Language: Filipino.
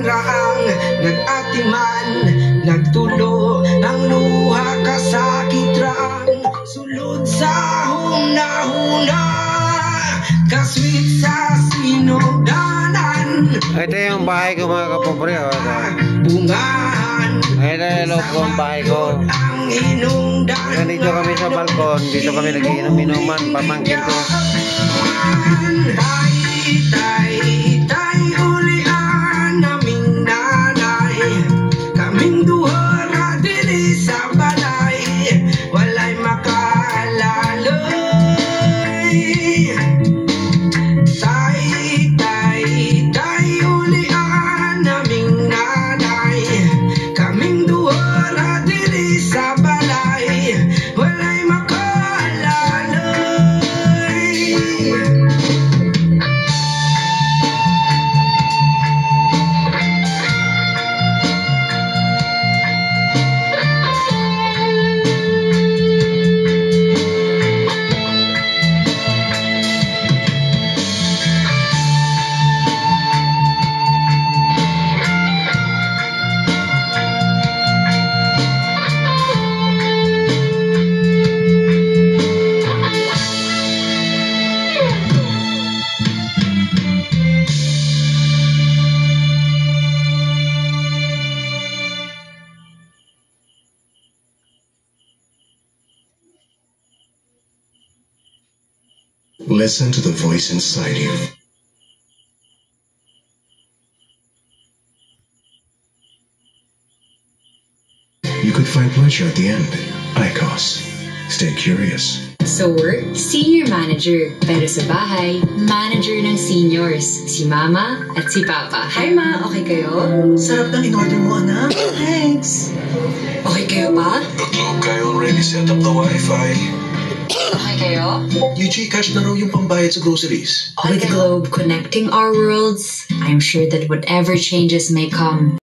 raang nag-atiman, nagtulo ang luha kasakit raang sulod sa huna-huna, kaswit sa sinugdanan. Ito yung bahay ko mga kapobre. Bungahan. Ito yung loob ko ang bahay ko. Nandito kami sa balkon. Dito kami nagiinom-inuman. Pamangkin ko. Tay ulian naming nanay, kaming duha ra diri sa balay, walay makaalalay. Tay ulian naming nanay, kaming duha ra diri sa balay, walay makaalalay. Listen to the voice inside you. You could find pleasure at the end. ICOS. Stay curious. Sa work, senior manager. Pero sa bahay, manager ng seniors. Si Mama at si Papa. Hi Ma, okay kayo? Sarap ng in-order mo, anak. Thanks. Okay kayo pa? The Globe guy already set up the Wi-Fi. Okay kayo? UG cash na raw yung pambayad sa groceries. With Globe connecting our worlds, I'm sure that whatever changes may come,